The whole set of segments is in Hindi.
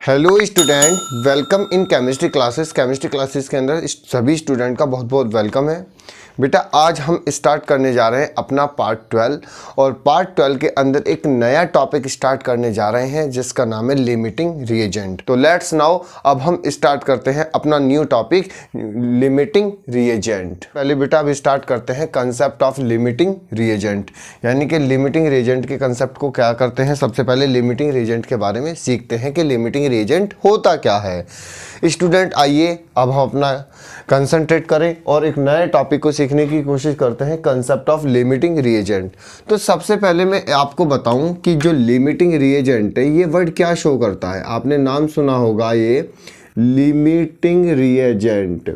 Hello student, welcome in chemistry classes. Chemistry classes के अंदर सभी स्टूडेंट का बहुत बहुत वेलकम है। बेटा आज हम स्टार्ट करने जा रहे हैं अपना पार्ट 12 और पार्ट 12 के अंदर एक नया टॉपिक स्टार्ट करने जा रहे हैं जिसका नाम है लिमिटिंग रिएजेंट। तो लेट्स नाउ अब हम स्टार्ट करते हैं अपना न्यू टॉपिक लिमिटिंग रिएजेंट। पहले बेटा अब स्टार्ट करते हैं कंसेप्ट ऑफ लिमिटिंग रिएजेंट, यानी कि लिमिटिंग रिएजेंट के कंसेप्ट को क्या करते हैं। सबसे पहले लिमिटिंग रिएजेंट के बारे में सीखते हैं कि लिमिटिंग रिएजेंट होता क्या है। स्टूडेंट आइए अब हम अपना कंसंट्रेट करें और एक नए टॉपिक को सीखने की कोशिश करते हैं, कंसेप्ट ऑफ लिमिटिंग रिएजेंट। तो सबसे पहले मैं आपको बताऊं कि जो लिमिटिंग रिएजेंट है ये वर्ड क्या शो करता है। आपने नाम सुना होगा ये लिमिटिंग रिएजेंट,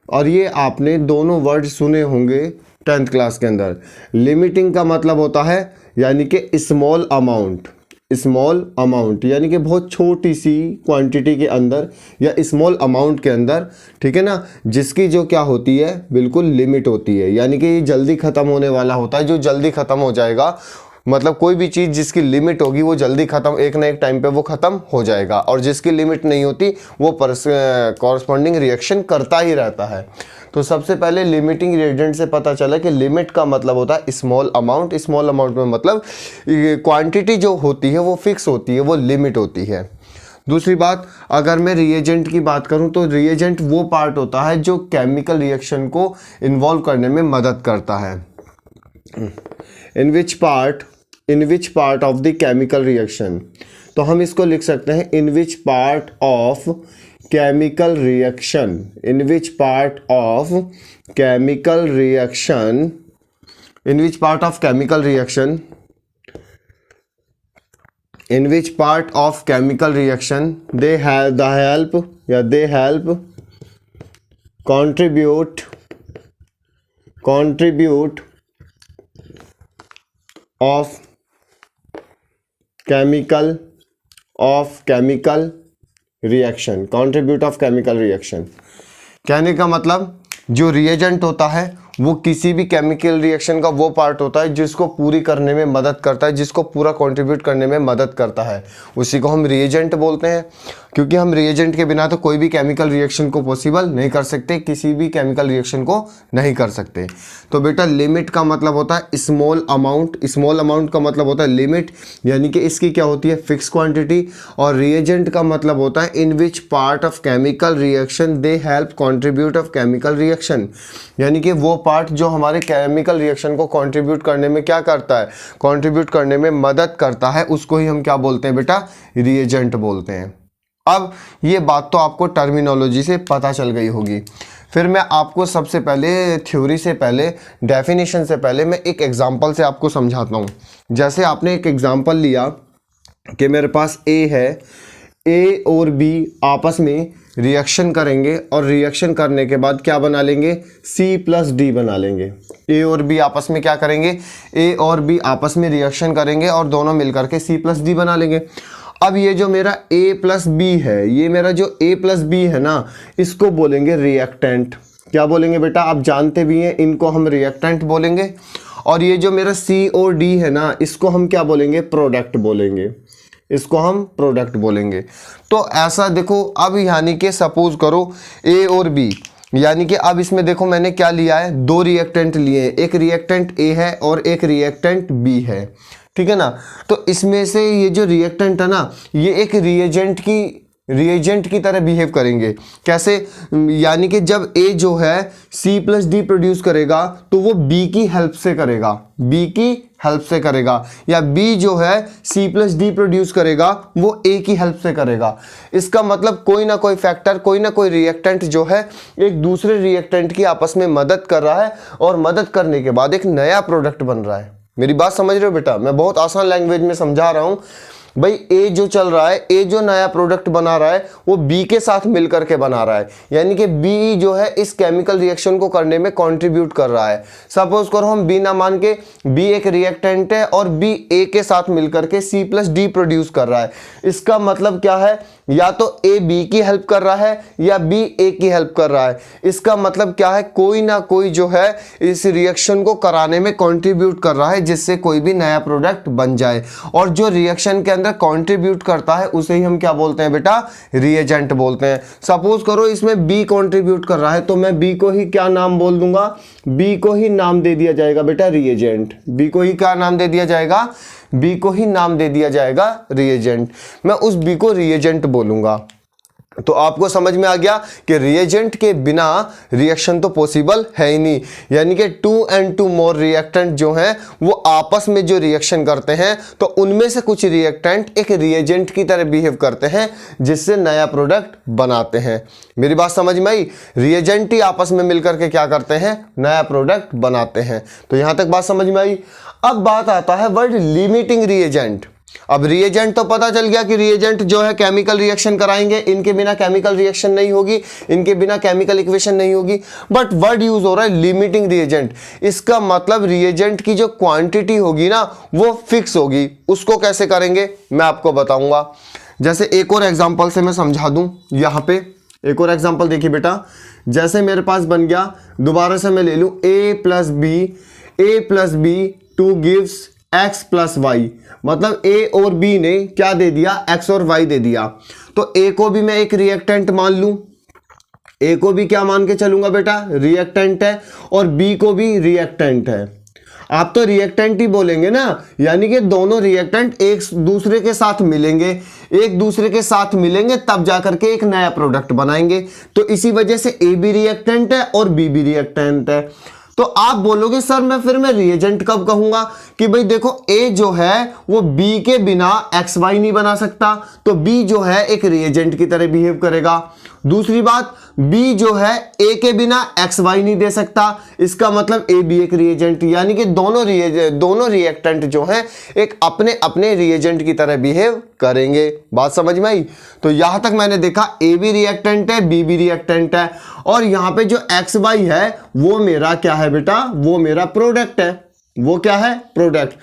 और ये आपने दोनों वर्ड सुने होंगे 10th क्लास के अंदर। लिमिटिंग का मतलब होता है यानी कि स्मॉल अमाउंट, स्मॉल अमाउंट यानी कि बहुत छोटी सी क्वांटिटी के अंदर या स्मॉल अमाउंट के अंदर, ठीक है ना, जिसकी जो क्या होती है बिल्कुल लिमिट होती है, यानी कि ये जल्दी ख़त्म होने वाला होता है, जो जल्दी ख़त्म हो जाएगा। मतलब कोई भी चीज़ जिसकी लिमिट होगी वो जल्दी ख़त्म, एक ना एक टाइम पे वो ख़त्म हो जाएगा, और जिसकी लिमिट नहीं होती वो कॉरस्पॉन्डिंग रिएक्शन करता ही रहता है। तो सबसे पहले लिमिटिंग रिएजेंट से पता चला कि लिमिट का मतलब होता है स्मॉल अमाउंट। स्मॉल अमाउंट में मतलब क्वांटिटी जो होती है वो फिक्स होती है, वो लिमिट होती है। दूसरी बात, अगर मैं रिएजेंट की बात करूं तो रिएजेंट वो पार्ट होता है जो केमिकल रिएक्शन को इन्वॉल्व करने में मदद करता है। In which part of the chemical reaction, तो हम इसको लिख सकते हैं in which part of chemical reaction, in which part of chemical reaction, in which part of chemical reaction, in which part of chemical reaction they have the help, yeah, they help contribute of chemical reaction, contribute of chemical reaction. कहने का मतलब जो रिएजेंट होता है वो किसी भी केमिकल रिएक्शन का वो पार्ट होता है जिसको पूरी करने में मदद करता है, जिसको पूरा कंट्रीब्यूट करने में मदद करता है, उसी को हम रिएजेंट बोलते हैं। क्योंकि हम रिएजेंट के बिना तो कोई भी केमिकल रिएक्शन को पॉसिबल नहीं कर सकते, किसी भी केमिकल रिएक्शन को नहीं कर सकते। तो बेटा लिमिट का मतलब होता है स्मॉल अमाउंट, स्मॉल अमाउंट का मतलब होता है लिमिट, यानी कि इसकी क्या होती है फिक्स क्वांटिटी। और रिएजेंट का मतलब होता है in which part of chemical reaction they help contribute of chemical reaction, यानी कि वो पार्ट जो हमारे केमिकल रिएक्शन को कंट्रीब्यूट करने में क्या करता है, कंट्रीब्यूट करने में मदद करता है, उसको ही हम क्या बोलते हैं बेटा, रिएजेंट बोलते हैं। अब ये बात तो आपको टर्मिनोलॉजी से पता चल गई होगी। फिर मैं आपको सबसे पहले थ्योरी से पहले, डेफिनेशन से पहले मैं एक एग्जांपल से आपको समझाता हूँ। जैसे आपने एक एग्जांपल लिया कि मेरे पास ए है, ए और बी आपस में रिएक्शन करेंगे और रिएक्शन करने के बाद क्या बना लेंगे, C+D बना लेंगे। ए और बी आपस में क्या करेंगे, ए और बी आपस में रिएक्शन करेंगे और दोनों मिलकर के C+D बना लेंगे। अब ये जो मेरा A+B है, ये मेरा जो A+B है ना, इसको बोलेंगे रिएक्टेंट। क्या बोलेंगे बेटा, आप जानते भी हैं, इनको हम रिएक्टेंट बोलेंगे। और ये जो मेरा C और D है ना, इसको हम क्या बोलेंगे, प्रोडक्ट बोलेंगे, इसको हम प्रोडक्ट बोलेंगे। तो ऐसा देखो, अब यानी कि सपोज करो A और B, यानी कि अब इसमें देखो मैंने क्या लिया है, दो रिएक्टेंट लिए हैं, एक रिएक्टेंट A है और एक रिएक्टेंट B है, ठीक है ना। तो इसमें से ये जो रिएक्टेंट है ना, ये एक रिएजेंट की तरह बिहेव करेंगे। कैसे, यानी कि जब A जो है C+D प्रोड्यूस करेगा तो वो B की हेल्प से करेगा, B की हेल्प से करेगा, या B जो है C+D प्रोड्यूस करेगा वो A की हेल्प से करेगा। इसका मतलब कोई ना कोई फैक्टर, कोई ना कोई रिएक्टेंट जो है एक दूसरे रिएक्टेंट की आपस में मदद कर रहा है, और मदद करने के बाद एक नया प्रोडक्ट बन रहा है। मेरी बात समझ रहे हो बेटा, मैं बहुत आसान लैंग्वेज में समझा रहा हूँ। भाई ए जो चल रहा है, ए जो नया प्रोडक्ट बना रहा है वो बी के साथ मिलकर के बना रहा है, यानी कि बी जो है इस केमिकल रिएक्शन को करने में कंट्रीब्यूट कर रहा है। सपोज करो हम बी ना मान के, बी एक रिएक्टेंट है और बी ए के साथ मिलकर के C+D प्रोड्यूस कर रहा है। इसका मतलब क्या है, या तो ए बी की हेल्प कर रहा है या बी ए की हेल्प कर रहा है। इसका मतलब क्या है, कोई ना कोई जो है इस रिएक्शन को कराने में कंट्रीब्यूट कर रहा है जिससे कोई भी नया प्रोडक्ट बन जाए। और जो रिएक्शन के अंदर कंट्रीब्यूट करता है उसे ही हम क्या बोलते हैं बेटा, रिएजेंट बोलते हैं। सपोज करो इसमें बी कंट्रीब्यूट कर रहा है तो मैं बी को ही क्या नाम बोल दूंगा, बी को ही नाम दे दिया जाएगा बेटा रिएजेंट। बी को ही क्या नाम दे दिया जाएगा, बी को ही नाम दे दिया जाएगा रिएजेंट। मैं उस बी को रिएजेंट बोलूंगा। तो आपको समझ में आ गया कि रिएजेंट के बिना रिएक्शन तो पॉसिबल है ही नहीं, यानी कि 2 and 2 मोर रिएक्टेंट जो हैं वो आपस में जो रिएक्शन करते हैं तो उनमें से कुछ रिएक्टेंट एक रिएजेंट की तरह बिहेव करते हैं जिससे नया प्रोडक्ट बनाते हैं। मेरी बात समझ में आई, रिएजेंट ही आपस में मिलकर के क्या करते हैं, नया प्रोडक्ट बनाते हैं। तो यहां तक बात समझ में आई। अब बात आता है वर्ड लिमिटिंग रिएजेंट। अब रिएजेंट तो पता चल गया कि रिएजेंट जो है केमिकल रिएक्शन कराएंगे, इनके बिना केमिकल रिएक्शन नहीं होगी, इनके बिना केमिकल इक्वेशन नहीं होगी। बट वर्ड यूज हो रहा है लिमिटिंग रिएजेंट। इसका मतलब रिएजेंट की जो क्वांटिटी होगी ना वो फिक्स होगी। उसको कैसे करेंगे मैं आपको बताऊंगा। जैसे एक और एग्जांपल से मैं समझा दूं। यहाँ पे एक और एग्जांपल देखिए बेटा, जैसे मेरे पास बन गया, दोबारा से मैं ले लूं a plus B 2 gives x plus Y. मतलब a और b ने क्या दे दिया, x और y दे दिया। तो a को भी मैं एक रिएक्टेंट मान लूं, a को भी क्या मान के चलूंगा बेटा, रिएक्टेंट है, और b को भी रिएक्टेंट है। आप तो रिएक्टेंट ही बोलेंगे ना, यानी कि दोनों रिएक्टेंट एक दूसरे के साथ मिलेंगे, एक दूसरे के साथ मिलेंगे तब जाकर के एक नया प्रोडक्ट बनाएंगे। तो इसी वजह से a भी रिएक्टेंट है और b भी रिएक्टेंट है। तो आप बोलोगे सर मैं रिएजेंट कब कहूंगा कि भाई देखो A जो है वो B के बिना XY नहीं बना सकता, तो B जो है एक रिएजेंट की तरह बिहेव करेगा। दूसरी बात, B जो है A के बिना XY नहीं दे सकता, इसका मतलब A भी एक रिएजेंट, यानी कि दोनों रिएक्टेंट जो हैं एक अपने अपने रिएजेंट की तरह बिहेव करेंगे। बात समझ में आई। तो यहां तक मैंने देखा A भी रिएक्टेंट है, B भी रिएक्टेंट है, और यहां पे जो XY है वो मेरा क्या है बेटा, वो मेरा प्रोडक्ट है। वो क्या है, प्रोडक्ट।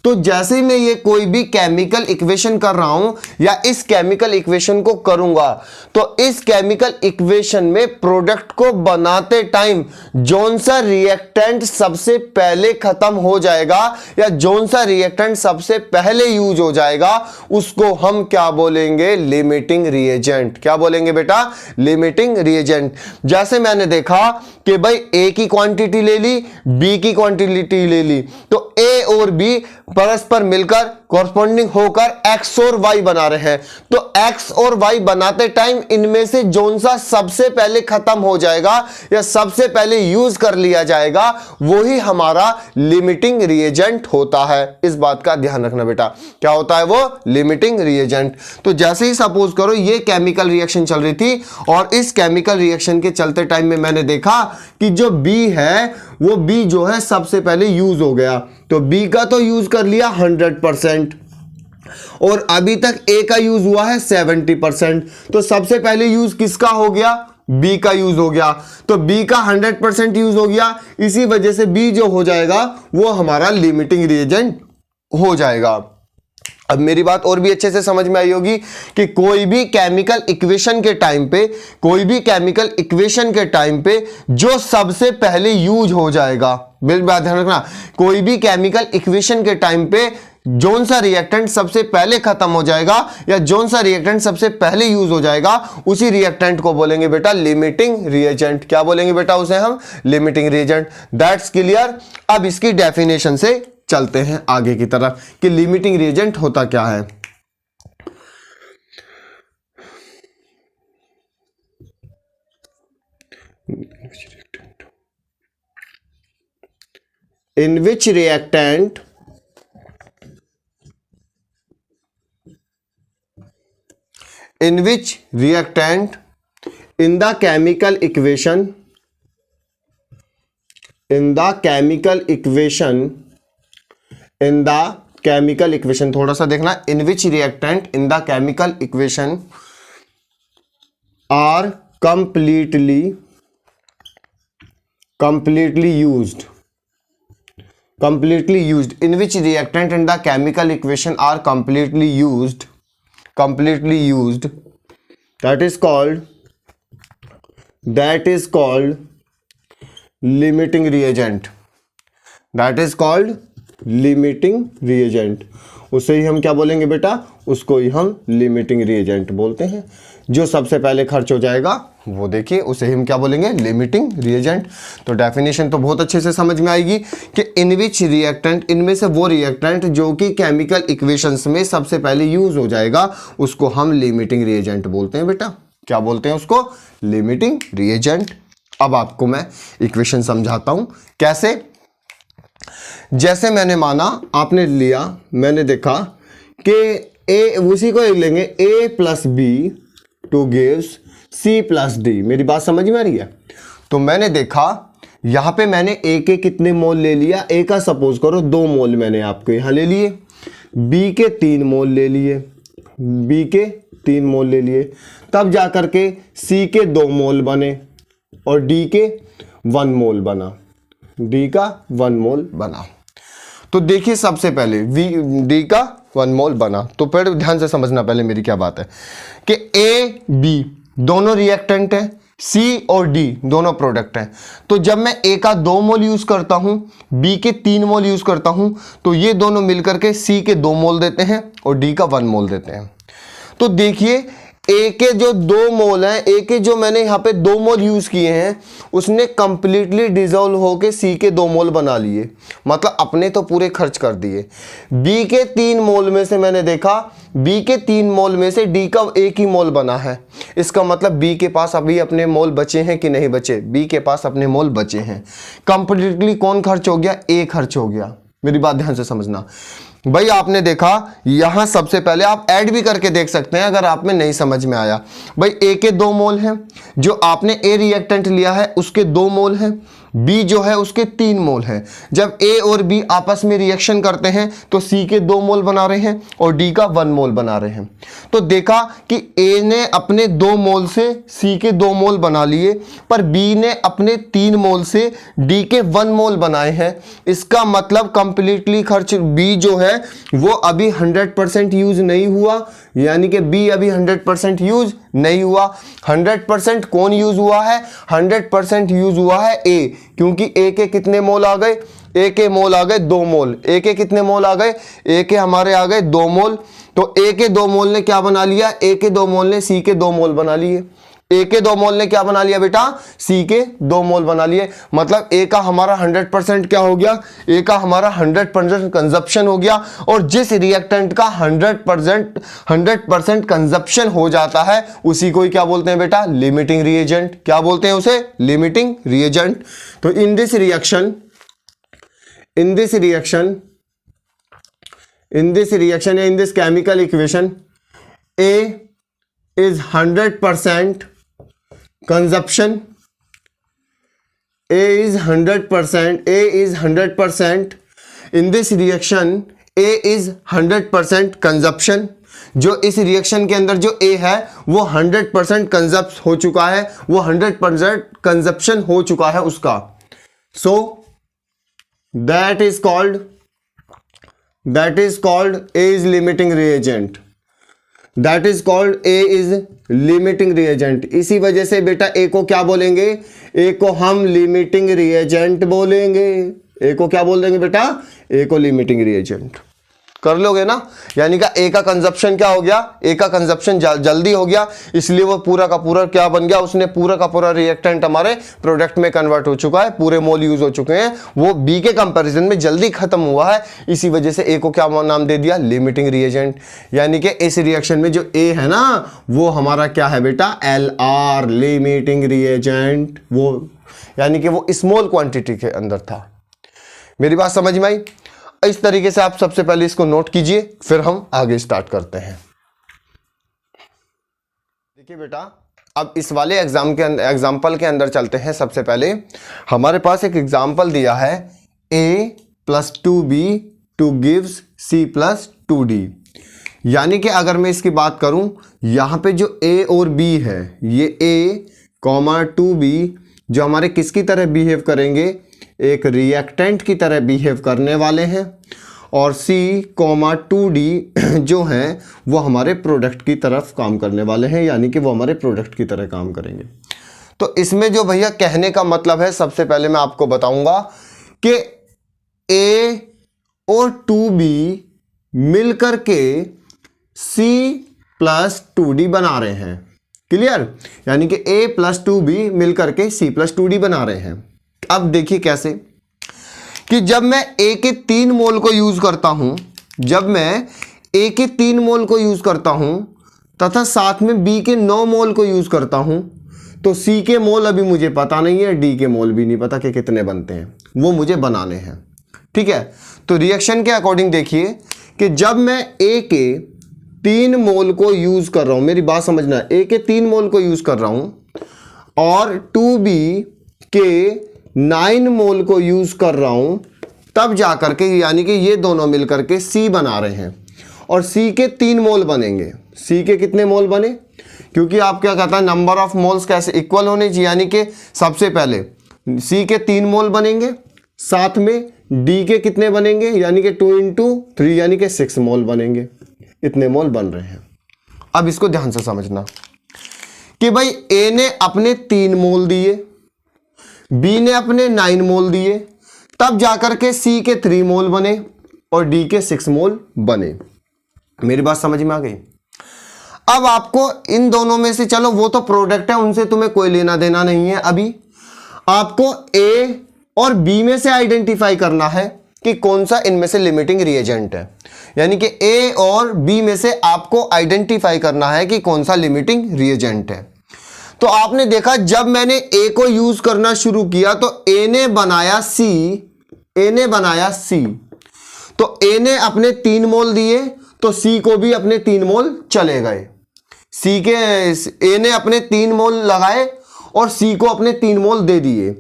तो जैसे ही मैं ये कोई भी केमिकल इक्वेशन कर रहा हूं या इस केमिकल इक्वेशन को करूंगा तो इस केमिकल इक्वेशन में प्रोडक्ट को बनाते टाइम जौन सा रिएक्टेंट सबसे पहले खत्म हो जाएगा या जौन सा रिएक्टेंट सबसे पहले यूज हो जाएगा उसको हम क्या बोलेंगे, लिमिटिंग रिएजेंट। क्या बोलेंगे बेटा, लिमिटिंग रिएजेंट। जैसे मैंने देखा कि भाई A की क्वांटिटी ले ली, B की क्वांटिटी ले ली, तो A और B परस्पर मिलकर कॉरस्पॉन्डिंग होकर X और Y बना रहे हैं। तो X और Y बनाते टाइम इनमें से जौन सा सबसे पहले खत्म हो जाएगा या सबसे पहले यूज कर लिया जाएगा वही हमारा लिमिटिंग रिएजेंट होता है। इस बात का ध्यान रखना बेटा, क्या होता है वो, लिमिटिंग रिएजेंट। तो जैसे ही सपोज करो ये केमिकल रिएक्शन चल रही थी और इस केमिकल रिएक्शन के चलते टाइम में मैंने देखा कि जो B है वो B जो है सबसे पहले यूज हो गया, तो B का तो यूज कर लिया 100% और अभी तक A का यूज हुआ है 70%। तो सबसे पहले यूज किसका हो गया, B का यूज हो गया। तो B का 100% यूज हो गया, इसी वजह से B जो हो जाएगा वो हमारा लिमिटिंग रिएजेंट हो जाएगा। अब मेरी बात और भी अच्छे से समझ में आई होगी कि कोई भी केमिकल इक्वेशन के टाइम पे, कोई भी केमिकल इक्वेशन के टाइम पे जो सबसे पहले यूज हो जाएगा, मेरी बात ध्यान रखना, कोई भी केमिकल इक्वेशन के टाइम पे जौन सा रिएक्टेंट सबसे पहले खत्म हो जाएगा या जौन सा रिएक्टेंट सबसे पहले यूज हो जाएगा उसी रिएक्टेंट को बोलेंगे बेटा लिमिटिंग रिएजेंट। क्या बोलेंगे बेटा उसे हम, लिमिटिंग रिएजेंट। That's clear. अब इसकी डेफिनेशन से चलते हैं आगे की तरफ कि लिमिटिंग रिएजेंट होता क्या है। In which reactant in the chemical equation थोड़ा सा देखना, in which reactant in the chemical equation are completely used, in which reactant in the chemical equation are completely used, that is called limiting reagent, that is called limiting reagent। उसे ही हम क्या बोलेंगे बेटा, उसको ही हम लिमिटिंग रिएजेंट बोलते हैं। जो सबसे पहले खर्च हो जाएगा वो देखिए उसे ही हम क्या बोलेंगे, लिमिटिंग रिएजेंट। तो डेफिनेशन तो बहुत अच्छे से समझ में आएगी कि इन विच रिएक्टेंट, इनमें से वो रिएक्टेंट जो कि केमिकल इक्वेशंस में सबसे पहले यूज हो जाएगा उसको हम लिमिटिंग रिएजेंट बोलते हैं बेटा। क्या बोलते हैं उसको, लिमिटिंग रिएजेंट। अब आपको मैं इक्वेशन समझाता हूं कैसे। जैसे मैंने माना आपने लिया, मैंने देखा कि ए, उसी को लेंगे a plus B two gives c plus D. मेरी बात समझ में आ रही है। तो मैंने देखा यहां पे मैंने a के कितने मोल ले लिया, a का सपोज करो 2 मोल मैंने आपको यहां ले लिए, b के 3 मोल ले लिए, b के 3 मोल ले लिए, तब जाकर के c के 2 मोल बने और d के 1 मोल बना, d का 1 मोल बना। तो देखिए सबसे पहले डी का 1 मोल बना। तो फिर ध्यान से समझना पहले मेरी क्या बात है कि ए बी दोनों रिएक्टेंट हैं, सी और डी दोनों प्रोडक्ट हैं। तो जब मैं ए का 2 मोल यूज करता हूं, बी के 3 मोल यूज करता हूं, तो ये दोनों मिलकर के सी के 2 मोल देते हैं और डी का 1 मोल देते हैं। तो देखिए ए के जो 2 मोल हैं, ए के जो मैंने यहाँ पे 2 मोल यूज किए हैं उसने कंप्लीटली डिजोल्व होके सी के 2 मोल बना लिए, मतलब अपने तो पूरे खर्च कर दिए। बी के 3 मोल में से मैंने देखा, बी के 3 मोल में से डी का 1 ही मोल बना है। इसका मतलब बी के पास अभी अपने मोल बचे हैं कि नहीं बचे, बी के पास अपने मोल बचे हैं। कंप्लीटली कौन खर्च हो गया, ए खर्च हो गया। मेरी बात ध्यान से समझना भाई। आपने देखा यहां सबसे पहले आप ऐड भी करके देख सकते हैं अगर आप में नहीं समझ में आया। भाई ए के 2 मोल हैं, जो आपने ए रिएक्टेंट लिया है उसके 2 मोल हैं, बी जो है उसके 3 मोल हैं। जब ए और बी आपस में रिएक्शन करते हैं तो सी के 2 मोल बना रहे हैं और डी का 1 मोल बना रहे हैं। तो देखा कि ए ने अपने 2 मोल से सी के 2 मोल बना लिए, पर बी ने अपने 3 मोल से डी के 1 मोल बनाए हैं। इसका मतलब कंप्लीटली खर्च बी जो है वो अभी 100% यूज नहीं हुआ, यानी कि बी अभी 100% यूज नहीं हुआ। 100% कौन यूज हुआ है, 100% यूज हुआ है ए, क्योंकि ए के कितने मोल आ गए, ए के मोल आ गए 2 मोल। ए के कितने मोल आ गए, ए के हमारे आ गए 2 मोल। तो ए के 2 मोल ने क्या बना लिया, ए के 2 मोल ने सी के 2 मोल बना लिए। ए के 2 मोल ने क्या बना लिया बेटा, सी के 2 मोल बना लिए। मतलब ए का हमारा 100% क्या हो गया, ए का हमारा 100% कंजप्शन हो गया। और जिस रिएक्टेंट का 100% कंजप्शन हो जाता है उसी को ही क्या बोलते हैं बेटा, लिमिटिंग रिएजेंट। क्या बोलते हैं उसे, लिमिटिंग रिएजेंट। तो इन दिस रिएक्शन या in this chemical equation A is 100% consumption, A is 100% in this reaction, A is 100% consumption। जो इस रिएक्शन के अंदर जो A है वो 100% कंजप्ट हो चुका है, वो 100% कंजप्शन हो चुका है उसका। So that is called A is limiting reagent, that is called a is limiting reagent. इसी वजह से बेटा ए को क्या बोलेंगे, ए को हम लिमिटिंग रिएजेंट बोलेंगे। ए को क्या बोल देंगे बेटा, ए को लिमिटिंग रिएजेंट। कर लोगे ना, यानी कि ए का कंजप्शन क्या हो गया, ए का कंजप्शन जल्दी हो गया, इसलिए वो पूरा का पूरा क्या बन गया, उसने पूरा का पूरा रिएक्टेंट हमारे प्रोडक्ट में कन्वर्ट हो चुका है, पूरे मोल यूज हो चुके हैं, वो बी के कंपैरिजन में जल्दी खत्म हुआ है। इसी वजह से ए को क्या नाम दे दिया, लिमिटिंग रिएजेंट। यानी कि इस रिएक्शन में जो ए है ना वो हमारा क्या है बेटा, LR लिमिटिंग रिएजेंट। वो यानी कि वो स्मॉल क्वांटिटी के अंदर था। मेरी बात समझ में आई। इस तरीके से आप सबसे पहले इसको नोट कीजिए, फिर हम आगे स्टार्ट करते हैं। देखिए बेटा, अब इस वाले एग्जाम्पल के अंदर चलते हैं। सबसे पहले हमारे पास एक एग्जाम्पल दिया है a + 2b to gives c + 2d। यानी कि अगर मैं इसकी बात करूं, यहां पे जो a और b है, ये a, 2b जो हमारे किसकी तरह बिहेव करेंगे, एक रिएक्टेंट की तरह बिहेव करने वाले हैं, और C, 2D जो हैं वो हमारे प्रोडक्ट की तरफ काम करने वाले हैं, यानी कि वो हमारे प्रोडक्ट की तरह काम करेंगे। तो इसमें जो भैया कहने का मतलब है, सबसे पहले मैं आपको बताऊंगा कि A और 2B मिलकर के C+2D बना रहे हैं। क्लियर? यानी कि A+2B मिलकर के C+2D बना रहे हैं। अब देखिए कैसे कि जब मैं A के 3 मोल को यूज करता हूं, जब मैं A के 3 मोल को यूज करता हूं तथा साथ में B के 9 मोल को यूज करता हूं, तो C के मोल अभी मुझे पता नहीं है, D के मोल भी नहीं पता कि कितने बनते हैं, वो मुझे बनाने हैं। ठीक है, तो रिएक्शन के अकॉर्डिंग देखिए कि जब मैं A के 3 मोल को यूज कर रहा हूं, मेरी बात समझना, A के 3 मोल को यूज कर रहा हूं और 2B के 9 मोल को यूज कर रहा हूं, तब जाकर के यानी कि ये दोनों मिलकर के C बना रहे हैं और C के 3 मोल बनेंगे। C के कितने मोल बने? क्योंकि आप क्या कहता है, नंबर ऑफ मोल्स कैसे इक्वल होने चाहिए, यानी कि सबसे पहले C के 3 मोल बनेंगे, साथ में D के कितने बनेंगे, यानी कि 2 × 3 यानी कि 6 मोल बनेंगे। इतने मोल बन रहे हैं। अब इसको ध्यान से समझना कि भाई A ने अपने 3 मोल दिए, B ने अपने 9 मोल दिए, तब जाकर के C के 3 मोल बने और D के 6 मोल बने। मेरी बात समझ में आ गई? अब आपको इन दोनों में से, चलो वो तो प्रोडक्ट है, उनसे तुम्हें कोई लेना देना नहीं है, अभी आपको A और B में से आइडेंटिफाई करना है कि कौन सा इनमें से लिमिटिंग रिएजेंट है। यानी कि A और B में से आपको आइडेंटिफाई करना है कि कौन सा लिमिटिंग रिएजेंट है। तो आपने देखा जब मैंने A को यूज करना शुरू किया तो A ने बनाया C, तो A ने अपने 3 मोल दिए तो C को भी अपने 3 मोल चले गए। A ने अपने 3 मोल लगाए और C को अपने 3 मोल दे दिए,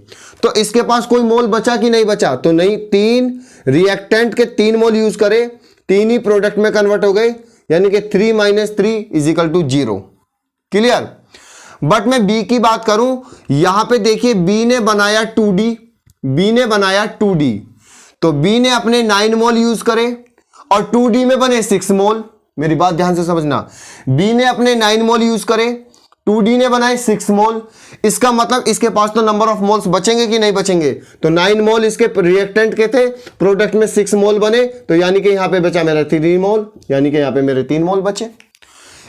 तो इसके पास कोई मोल बचा कि नहीं बचा? तो नहीं, 3 रिएक्टेंट के 3 मोल यूज करे, 3 ही प्रोडक्ट में कन्वर्ट हो गए, यानी कि 3 - 3 = 0। क्लियर? बट मैं B की बात करूं, यहां पे देखिए B ने बनाया 2D, तो B ने अपने 9 मोल यूज करे और 2D में बने 6 मोल। मेरी बात ध्यान से समझना, B ने अपने 9 मोल यूज करे, 2D ने बनाए 6 मोल। इसका मतलब इसके पास तो नंबर ऑफ मोल्स बचेंगे कि नहीं बचेंगे? तो 9 मोल इसके रिएक्टेंट के थे, प्रोडक्ट में 6 मोल बने, तो यानी कि यहां पे बचा मेरा 3 मोल, यानी कि यहां पे मेरे 3 मोल बचे।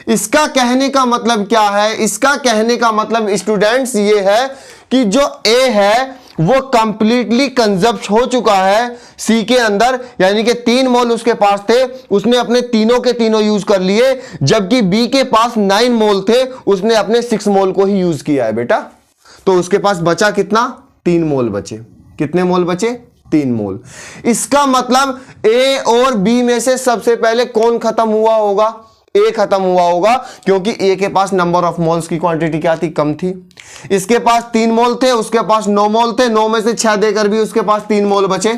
इसका कहने का मतलब क्या है? इसका कहने का मतलब स्टूडेंट्स ये है कि जो A है वो कंप्लीटली कंजप्ट हो चुका है C के अंदर, यानी कि 3 मोल उसके पास थे, उसने अपने तीनों के तीनों यूज कर लिए, जबकि B के पास 9 मोल थे, उसने अपने 6 मोल को ही यूज किया है बेटा। तो उसके पास बचा कितना? 3 मोल बचे। कितने मोल बचे? 3 मोल। इसका मतलब A और B में से सबसे पहले कौन खत्म हुआ होगा? A खत्म हुआ होगा, क्योंकि A के पास नंबर ऑफ मोल्स की क्वांटिटी क्या थी? कम थी। इसके पास 3 मोल थे, उसके पास 9 मोल थे, 9 में से 6 देकर भी उसके पास 3 मोल बचे,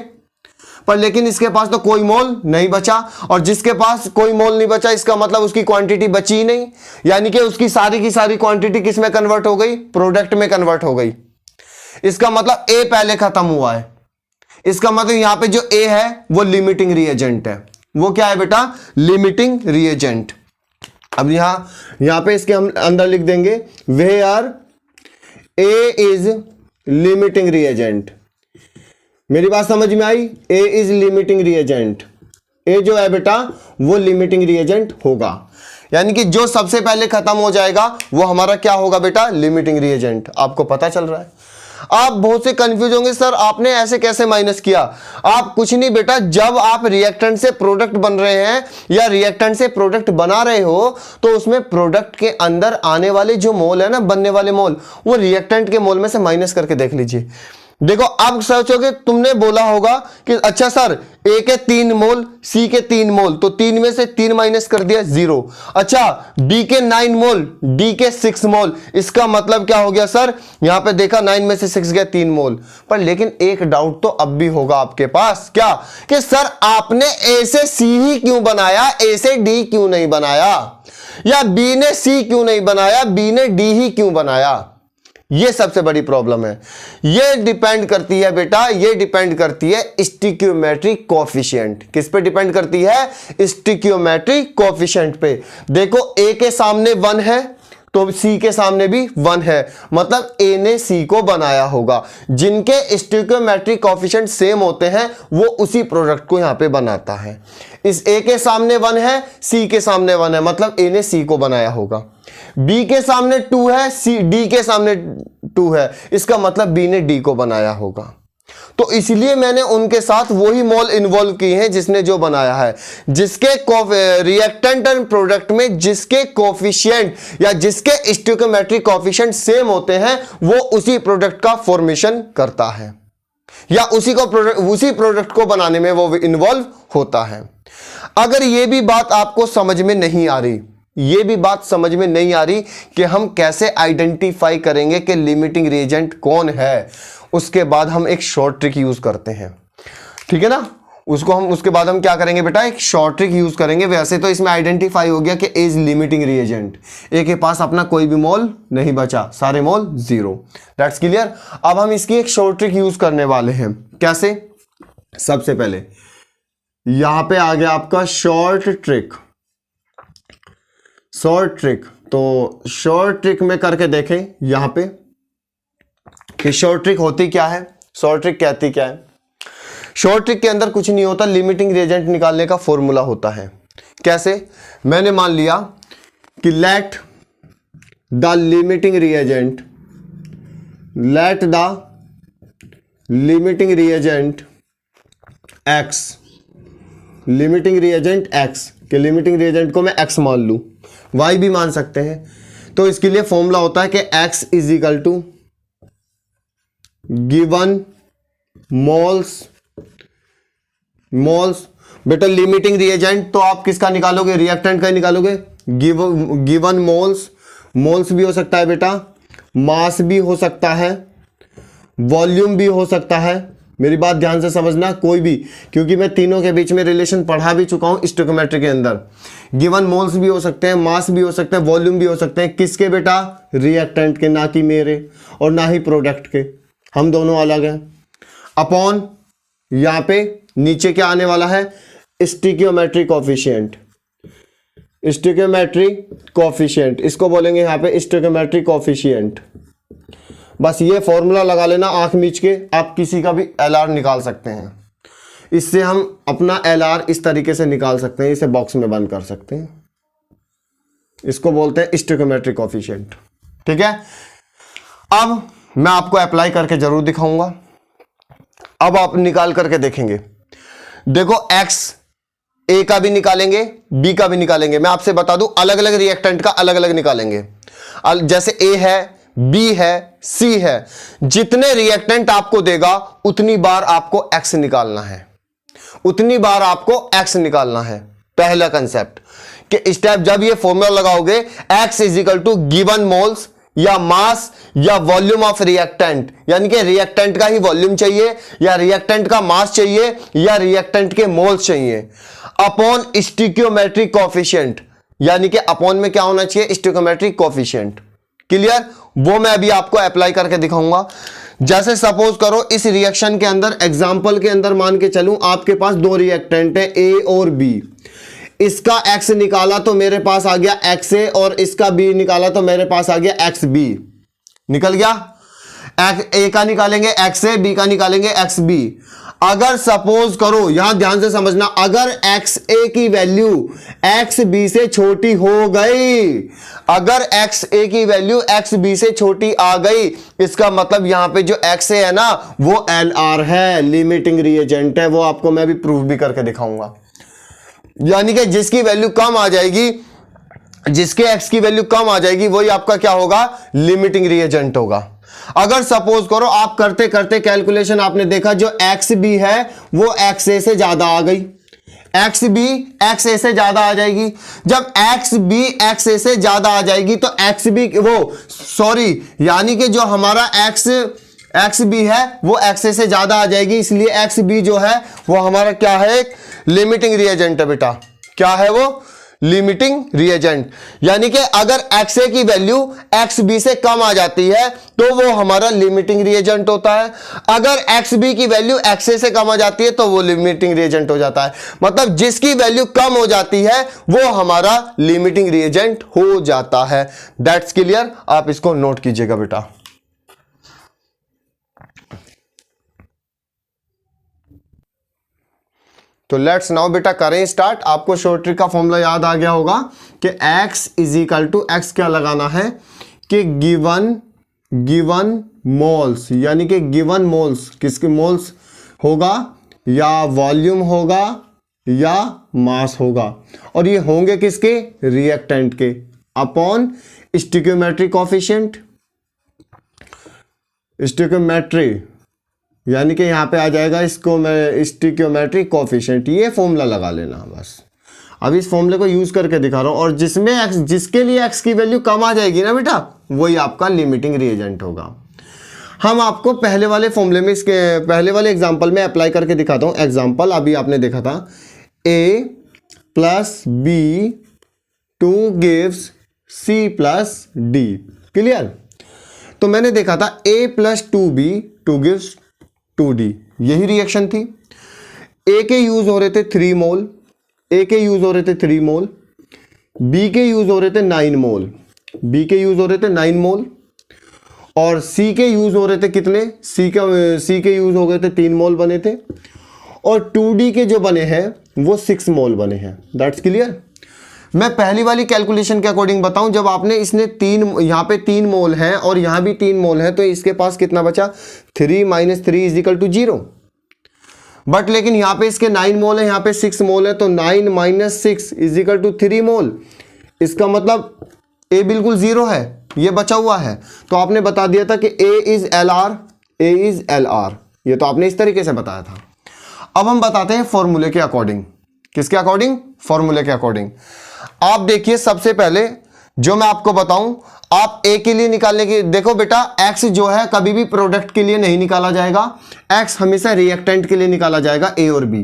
पर लेकिन इसके पास तो कोई मोल नहीं बचा, और जिसके पास कोई मोल नहीं बचा इसका मतलब उसकी क्वांटिटी बची ही नहीं, यानी कि उसकी सारी की सारी क्वांटिटी किस में कन्वर्ट हो गई? प्रोडक्ट में कन्वर्ट हो गई। इसका मतलब A पहले खत्म हुआ है। इसका मतलब यहां पे जो A है वो लिमिटिंग रिएजेंट है। वो क्या है बेटा? Limiting reagent. अब यहां पे इसके हम अंदर लिख देंगे where A is limiting reagent. मेरी बात समझ में आई? A is limiting reagent. A जो है बेटा वो लिमिटिंग रिएजेंट होगा, यानी कि जो सबसे पहले खत्म हो जाएगा वो हमारा क्या होगा बेटा? Limiting reagent. आपको पता चल रहा है? आप बहुत से कंफ्यूज होंगे, सर आपने ऐसे कैसे माइनस किया? आप कुछ नहीं बेटा, जब आप रिएक्टेंट से प्रोडक्ट बन रहे हैं या रिएक्टेंट से प्रोडक्ट बना रहे हो तो उसमें प्रोडक्ट के अंदर आने वाले जो मोल है ना, बनने वाले मोल, वो रिएक्टेंट के मोल में से माइनस करके देख लीजिए। देखो अब सोचोगे, तुमने बोला होगा कि अच्छा सर A के 3 मोल, C के 3 मोल, तो 3 में से 3 माइनस कर दिया 0। अच्छा B के 9 मोल, D के 6 मोल, इसका मतलब क्या हो गया सर? यहां पे देखा 9 में से 6 गया 3 मोल। पर लेकिन एक डाउट तो अब भी होगा आपके पास, क्या? कि सर आपने A से C ही क्यों बनाया, A से D क्यों नहीं बनाया, या B ने C क्यों नहीं बनाया, B ने D ही क्यों बनाया? ये सबसे बड़ी प्रॉब्लम है। ये डिपेंड करती है बेटा, ये डिपेंड करती है स्टिक्योमेट्रिक कोएफिशिएंट। किस पे डिपेंड करती है? स्टिक्योमेट्रिक कोएफिशिएंट पे। देखो A के सामने 1 है, तो सी के सामने भी 1 है, मतलब ए ने सी को बनाया होगा। जिनके स्टोइकियोमेट्रिक कोएफिशिएंट सेम होते हैं वो उसी प्रोडक्ट को यहां पे बनाता है। इस ए के सामने 1 है, सी के सामने 1 है, मतलब ए ने सी को बनाया होगा। बी के सामने 2 है, सी डी के सामने 2 है, इसका मतलब बी ने डी को बनाया होगा। तो इसलिए मैंने उनके साथ वही मोल इन्वॉल्व किए हैं जिसने जो बनाया है। जिसके रिएक्टेंट एंड प्रोडक्ट में जिसके कोएफिशिएंट या जिसके स्टोइकियोमेट्रिक कोएफिशिएंट सेम होते हैं वो उसी प्रोडक्ट का फॉर्मेशन करता है या उसी प्रोडक्ट को बनाने में वो इन्वॉल्व होता है। अगर ये भी बात आपको समझ में नहीं आ रही, ये भी बात समझ में नहीं आ रही कि हम कैसे आइडेंटिफाई करेंगे कि लिमिटिंग रिएजेंट कौन है, उसके बाद हम एक शॉर्ट ट्रिक यूज करते हैं, ठीक है ना। उसके बाद हम क्या करेंगे बेटा, एक शॉर्ट ट्रिक यूज करेंगे। वैसे तो इसमें आइडेंटिफाई हो गया कि ए इज लिमिटिंग रिएजेंट, ए के पास अपना कोई भी मोल नहीं बचा, सारे मोल 0। That's clear. अब हम इसकी एक शॉर्ट ट्रिक यूज करने वाले हैं। कैसे? सबसे पहले यहां पे आ गया आपका शॉर्ट ट्रिक। तो शॉर्ट ट्रिक में करके देखें यहां पे कि शॉर्ट ट्रिक होती क्या है, शॉर्ट ट्रिक कहती क्या है। शॉर्ट ट्रिक के अंदर कुछ नहीं होता, लिमिटिंग रिएजेंट निकालने का फॉर्मूला होता है। कैसे? मैंने मान लिया कि let the limiting reagent x, limiting reagent x के लिमिटिंग रिएजेंट को मैं एक्स मान लूं, वाई भी मान सकते हैं। तो इसके लिए फॉर्मूला होता है कि X is equal to given moles. बेटा लिमिटिंग रिएजेंट तो आप किसका निकालोगे, रिएक्टेंट का निकालोगे। गिवन मोल्स भी हो सकता है बेटा, मास भी हो सकता है, वॉल्यूम भी हो सकता है। मेरी बात ध्यान से समझना, कोई भी, क्योंकि मैं तीनों के बीच में रिलेशन पढ़ा भी चुका हूं स्टोइकियोमेट्री के अंदर। गिवन मोल्स भी हो सकते हैं, मास भी हो सकते हैं, वॉल्यूम भी हो सकते हैं। किसके बेटा? रिएक्टेंट के, ना कि मेरे और ना ही प्रोडक्ट के, हम दोनों अलग हैं। अपॉन यहां पे नीचे क्या आने वाला है, स्टोइकियोमेट्रिक कोएफिशिएंट, इसको बोलेंगे यहां पे स्टोइकियोमेट्रिक कोएफिशिएंट। बस ये फॉर्मूला लगा लेना, आंख मीच के आप किसी का भी एलआर निकाल सकते हैं। इससे हम अपना एलआर इस तरीके से निकाल सकते हैं, इसे बॉक्स में बंद कर सकते हैं। इसको बोलते हैं स्टोइकियोमेट्रिक कोएफिशिएंट, ठीक है। अब मैं आपको अप्लाई करके जरूर दिखाऊंगा। अब आप निकाल करके देखेंगे। देखो एक्स ए का भी निकालेंगे, बी का भी निकालेंगे। मैं आपसे बता दूं अलग अलग रिएक्टेंट का अलग अलग निकालेंगे। जैसे ए है, बी है, सी है, जितने रिएक्टेंट आपको देगा उतनी बार आपको एक्स निकालना है, पहला कंसेप्ट कि स्टेप जब ये फॉर्मूला लगाओगे X is equal to given moles या मास या वॉल्यूम ऑफ रिएक्टेंट, यानी कि रिएक्टेंट का ही वॉल्यूम चाहिए या रिएक्टेंट का मास चाहिए या रिएक्टेंट के मोल्स चाहिए, अपॉन स्टोइकियोमेट्रिक कोएफिशिएंट, यानी कि अपॉन में क्या होना चाहिए, स्टोइकियोमेट्रिक कोएफिशिएंट। क्लियर? वो मैं अभी आपको अप्लाई करके दिखाऊंगा। जैसे सपोज करो इस रिएक्शन के अंदर, एग्जांपल के अंदर मान के चलूं आपके पास दो रिएक्टेंट है ए और बी। इसका एक्स निकाला तो मेरे पास आ गया एक्स ए और इसका बी निकाला तो मेरे पास आ गया एक्स बी। निकल गया। ए का निकालेंगे एक्स ए, बी का निकालेंगे एक्स बी। अगर सपोज करो, यहां ध्यान से समझना, अगर एक्स ए की वैल्यू एक्स बी से छोटी हो गई, अगर एक्स ए की वैल्यू एक्स बी से छोटी आ गई, इसका मतलब यहां पे जो एक्स ए है ना वो एल आर है, लिमिटिंग रिएजेंट है। वो आपको मैं भी प्रूफ भी करके दिखाऊंगा। यानी कि जिसकी वैल्यू कम आ जाएगी, जिसके एक्स की वैल्यू कम आ जाएगी, वही आपका क्या होगा, लिमिटिंग रिएजेंट होगा। अगर सपोज करो आप करते करते कैलकुलेशन आपने देखा जो एक्स बी है वो एक्स ए से ज्यादा आ गई, एक्स बी एक्स ए से ज्यादा आ जाएगी। जब एक्स बी एक्स ए से ज्यादा आ जाएगी तो एक्स बी यानी कि जो हमारा एक्स बी है वो एक्स ए से ज्यादा आ जाएगी, इसलिए एक्स बी जो है वो हमारा क्या है, एक लिमिटिंग रिएजेंट है बेटा। क्या है वो, लिमिटिंग रिएजेंट। यानी कि अगर XA की वैल्यू XB से कम आ जाती है तो वो हमारा लिमिटिंग रिएजेंट होता है। अगर XB की वैल्यू XA से कम आ जाती है तो वो लिमिटिंग रिएजेंट हो जाता है। मतलब जिसकी वैल्यू कम हो जाती है वो हमारा लिमिटिंग रिएजेंट हो जाता है। दैट्स क्लियर, आप इसको नोट कीजिएगा बेटा। तो लेट्स नाउ बेटा करें स्टार्ट। आपको शॉर्ट ट्रिक का फॉर्मूला याद आ गया होगा कि x is equal to X क्या लगाना है कि गिवन मोल्स, यानी कि गिवन मोल्स किसके मोल्स होगा, या वॉल्यूम होगा या मास होगा, और ये होंगे किसके, रिएक्टेंट के, अपॉन स्टोइकियोमेट्री कोफिशिएंट। स्टोइकियोमेट्री यानी कि यहां पे आ जाएगा इसको मैं स्टोइकियोमेट्री कोफिशिएंट, ये फॉर्मूला लगा लेना बस। अब इस फॉर्मूले को यूज करके दिखा रहा हूं, और जिसमें x, जिसके लिए x की वैल्यू कम आ जाएगी ना बेटा, वही आपका लिमिटिंग रिएजेंट होगा। हम आपको पहले वाले फॉर्मूले में, इसके पहले वाले एग्जांपल में अप्लाई करके दिखाता हूं। एग्जांपल अभी आपने देखा था a plus B 2 gives c plus d, clear. तो मैंने देखा था a plus 2b 2 gives 2d, यही रिएक्शन थी। a के यूज हो रहे थे 3 मोल, a के यूज हो रहे थे 3 मोल, b के यूज हो रहे थे 9 मोल, b के यूज हो रहे थे 9 मोल, और c के यूज हो रहे थे कितने, c के यूज हो गए थे 3 मोल बने थे, और 2d के जो बने हैं वो 6 मोल बने हैं। That's clear. मैं पहली वाली कैलकुलेशन के अकॉर्डिंग बताऊं, जब आपने इसने 3, यहां पे 3 मोल है और यहां भी 3 मोल है, तो इसके पास कितना बचा, 3 - 3 इज इक्वल टू 0। बट लेकिन यहां पे इसके 9 मोल है, यहां पे 6 मोल है, तो 9 - 6 इज इक्वल टू 3 मोल। इसका मतलब a बिल्कुल 0 है, ये बचा हुआ है। तो आपने बता दिया था कि a इज LR, ये तो आपने इस तरीके से बताया था। अब हम बताते हैं फॉर्मूले के अकॉर्डिंग। किसके अकॉर्डिंग, फॉर्मूले के अकॉर्डिंग। आप देखिए सबसे पहले जो मैं आपको बताऊं, आप a के लिए निकालने की, देखो बेटा x जो है कभी भी प्रोडक्ट के लिए नहीं निकाला जाएगा, x हमेशा रिएक्टेंट के लिए निकाला जाएगा, a और b।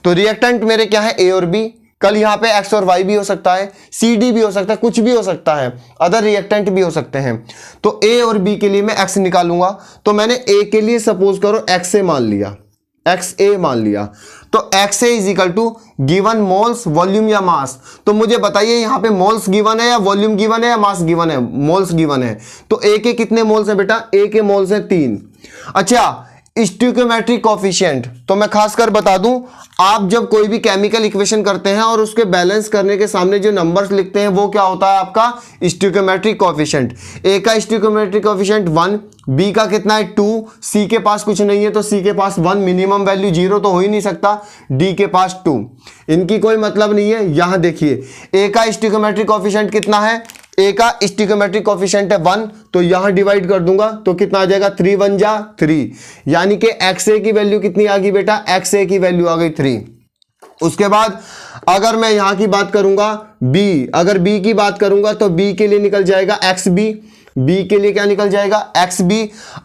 तो रिएक्टेंट मेरे क्या है, a और b। कल यहां पे x और y भी हो सकता है, cd भी हो सकता है, कुछ भी हो सकता है, अदर रिएक्टेंट भी हो सकते हैं। तो a और b के लिए मैं x निकालूंगा। तो मैंने a के लिए सपोज करो x a मान लिया, XA मान लिया, तो XA is equal to given moles, volume या मास। तो मुझे बताइए यहां पे मोल्स गिवन है या वॉल्यूम गिवन है या मास गिवन है, मोल्स गिवन है। तो A के कितने मोल्स है बेटा, A के मोल्स है 3। अच्छा, स्टोइकियोमेट्रिक कोफिशिएंट, तो मैं खासकर बता दूं, आप जब कोई भी केमिकल इक्वेशन करते हैं और उसके बैलेंस करने के सामने जो नंबर्स लिखते हैं वो क्या होता है आपका स्टोइकियोमेट्रिक कोफिशिएंट। ए का स्टोइकियोमेट्रिक कोफिशिएंट 1, बी का कितना है 2, सी के पास कुछ नहीं है तो सी के पास 1, मिनिमम वैल्यू 0 तो हो ही नहीं सकता, डी के पास 2, इनकी कोई मतलब नहीं है। यहां देखिए ए का स्टोइकियोमेट्रिक कोफिशिएंट कितना है, ए का स्टोइकियोमेट्रिक कोफिशिएंट है 1, तो यहां डिवाइड कर दूंगा तो कितना आ जाएगा, 3 1 जा 3, यानी कि XA की वैल्यू कितनी आ गई बेटा, XA की वैल्यू आ गई 3। उसके बाद अगर मैं यहां की बात करूंगा B, अगर B की बात करूंगा तो B के लिए निकल जाएगा XB, B के लिए क्या निकल जाएगा, XB।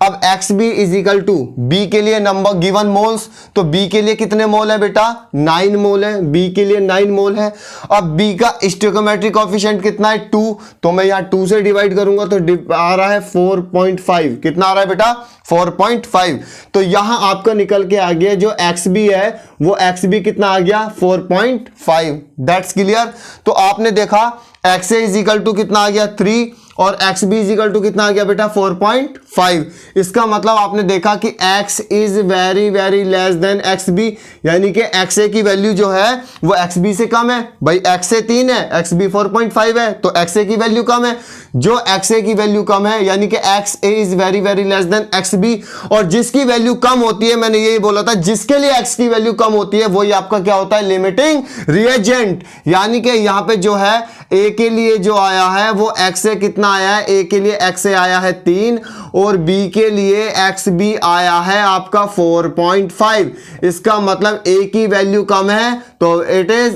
अब XB is equal to B के लिए नंबर गिवन मोल्स, तो B के लिए कितने मोल है बेटा, 9 मोल है, B के लिए 9 मोल है। अब B का स्टोइकियोमेट्रिक कोफिशिएंट कितना है 2, तो मैं यहां 2 से डिवाइड करूंगा तो आ रहा है 4.5, कितना आ रहा है बेटा 4.5। तो यहां आपका निकल के आ गया जो XB है वो XB कितना आ गया 4.5। That's clear. तो आपने देखा XA इज इक्वल टू कितना आ गया 3 और XB इज इक्वल टू कितना आ गया बेटा 4.5। इसका मतलब आपने देखा कि X is very very less than XB, यानी कि XA की वैल्यू जो है वो XB से कम है। भाई XA 3 है, XB 4.5 है, तो XA की वैल्यू कम है। जो XA की वैल्यू कम है यानी कि XA is very very less than XB, और जिसकी वैल्यू कम होती है, मैंने यही बोला था, जिसके लिए X की वैल्यू कम होती है वही आपका क्या होता है, लिमिटिंग रिएजेंट। यानी कि यहां पे जो है A के लिए जो आया है वो XA कितना आया है, A के लिए XA आया है 3 और B के लिए XB आया है आपका 4.5। इसका मतलब A की वैल्यू कम है तो it is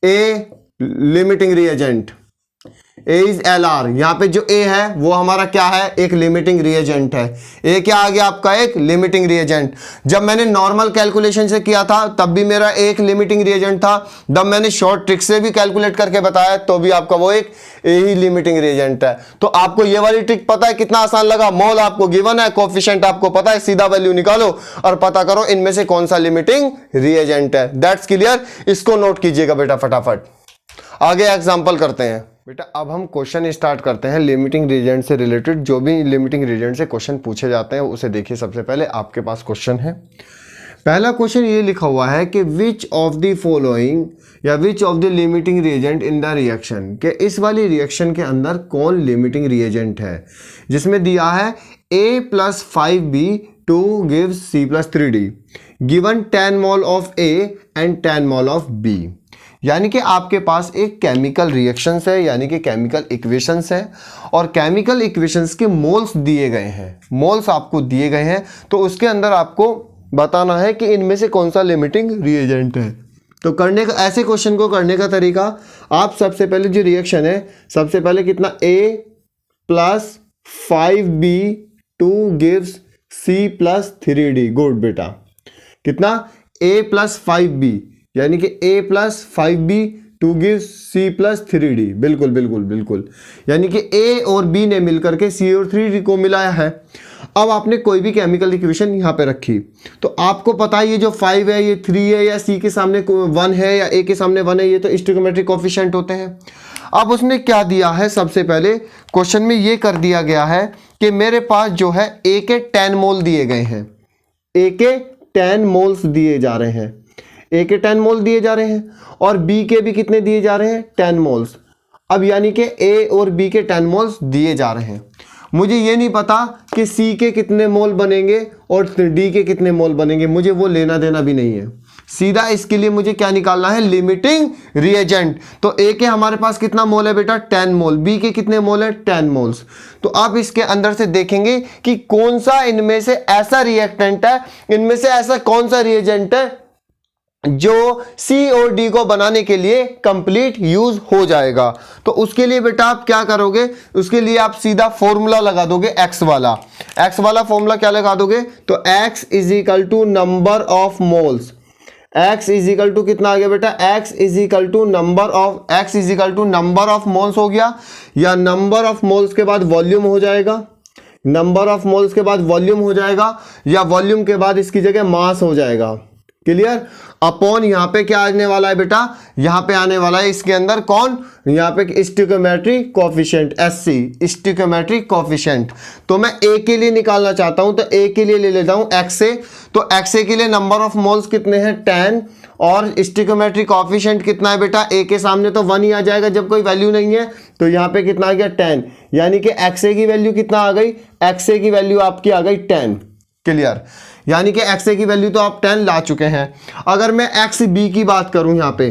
a limiting reagent. A is LR। यहाँ पे जो ए है वो हमारा क्या है, एक लिमिटिंग रिएजेंट है। ए क्या आ गया आपका, एक लिमिटिंग रिएजेंट। जब मैंने नॉर्मल कैलकुलेशन से किया था तब भी मेरा एक लिमिटिंग रिएजेंट था, जब मैंने शॉर्ट ट्रिक से भी कैलकुलेट करके बताया तो भी आपका वो एक ए ही लिमिटिंग रिएजेंट है। तो आपको ये वाली ट्रिक पता है, कितना आसान लगा। मोल आपको गिवन है, कोफिशिएंट आपको पता है, सीधा वैल्यू निकालो और पता करो इनमें से कौन सा लिमिटिंग रिएजेंट है। दैट्स क्लियर, इसको नोट कीजिएगा बेटा फटाफट। आगे एग्जांपल करते हैं बेटा। अब हम क्वेश्चन स्टार्ट करते हैं लिमिटिंग रिएजेंट से रिलेटेड। जो भी लिमिटिंग रिएजेंट से क्वेश्चन पूछे जाते हैं उसे देखिए। सबसे पहले आपके पास क्वेश्चन है, पहला क्वेश्चन ये लिखा हुआ है कि विच ऑफ द फॉलोइंग या which of the limiting reagent in the reaction, कि इस वाली रिएक्शन के अंदर कौन लिमिटिंग रिएजेंट है, जिसमें दिया है A + 5B to gives C + 3D, given 10 mol of A and 10 mol of B। यानी कि आपके पास एक केमिकल रिएक्शंस है, यानी कि केमिकल इक्वेशंस है, और केमिकल इक्वेशंस के मोल्स दिए गए हैं, मोल्स आपको दिए गए हैं। तो उसके अंदर आपको बताना है कि इनमें से कौन सा लिमिटिंग रिएजेंट है। तो करने का, ऐसे क्वेश्चन को करने का तरीका, आप सबसे पहले जो रिएक्शन है, सबसे पहले कितना A + 5B to gives C + 3D। Good बेटा, कितना A + 5B, यानी कि A + 5B to gives C + 3D। बिल्कुल बिल्कुल बिल्कुल, यानी कि A और B ने मिलकर के C और 3D को मिलाया है। अब आपने कोई भी केमिकल इक्वेशन यहाँ पे रखी, तो आपको पता है ये जो 5 है, ये 3 है, या C के सामने 1 है या A के सामने 1 है, ये तो स्टोइकोमेट्रिक कोफिशिएंट होते हैं। अब उसने क्या दिया है, सबसे पहले क्वेश्चन में ये कर दिया गया है कि मेरे पास जो है A के 10 मोल दिए गए हैं, A के 10 मोल्स दिए जा रहे हैं, A के 10 मोल दिए जा रहे हैं, और B के भी कितने दिए जा रहे हैं, 10 मोल्स। अब यानी कि A और B के 10 मोल्स दिए जा रहे हैं। मुझे ये नहीं पता कि C के कितने मोल बनेंगे और D के कितने मोल बनेंगे, मुझे वो लेना देना भी नहीं है। सीधा इसके लिए मुझे क्या निकालना है, लिमिटिंग रिएजेंट। तो A के हमारे पास कितना मोल है बेटा, 10 मोल। B के कितने मोल है, 10 मोल्स। तो आप इसके अंदर से देखेंगे कि कौन सा इनमें से ऐसा रिएक्टेंट है, इनमें से ऐसा कौन सा रिएजेंट है जो C और D को बनाने के लिए कंप्लीट यूज हो जाएगा। तो उसके लिए बेटा आप क्या करोगे, उसके लिए आप सीधा फॉर्मूला लगा दोगे X वाला। X वाला फॉर्मूला क्या लगा दोगे, तो X = number of moles. X = कितना आ गया बेटा, X = नंबर ऑफ मोल्स हो गया, या नंबर ऑफ मोल्स के बाद वॉल्यूम हो जाएगा, नंबर ऑफ मोल्स के बाद वॉल्यूम हो जाएगा, या वॉल्यूम के बाद इसकी जगह मास हो जाएगा। क्लियर, अपॉन यहाँ पे क्या आने वाला है बेटा, यहाँ पे आने वाला है इसके अंदर कौन, यहाँ पे stoichiometric coefficient SC, stoichiometric coefficient. तो मैं A के लिए निकालना चाहता हूं, तो A के लिए ले लेता हूं XA। तो XA के लिए नंबर ऑफ मोल्स कितने हैं, 10, और स्टोइकोमेट्रिक कोफिशिएंट कितना है बेटा, A के सामने तो 1 ही आ जाएगा जब कोई वैल्यू नहीं है, तो यहाँ पे कितना आ गया, 10। यानी कि XA की वैल्यू कितना आ गई, XA की वैल्यू आपकी आ गई 10। क्लियर, यानी कि XA की वैल्यू तो आप 10 ला चुके हैं। अगर मैं XB की बात करूं, यहाँ पे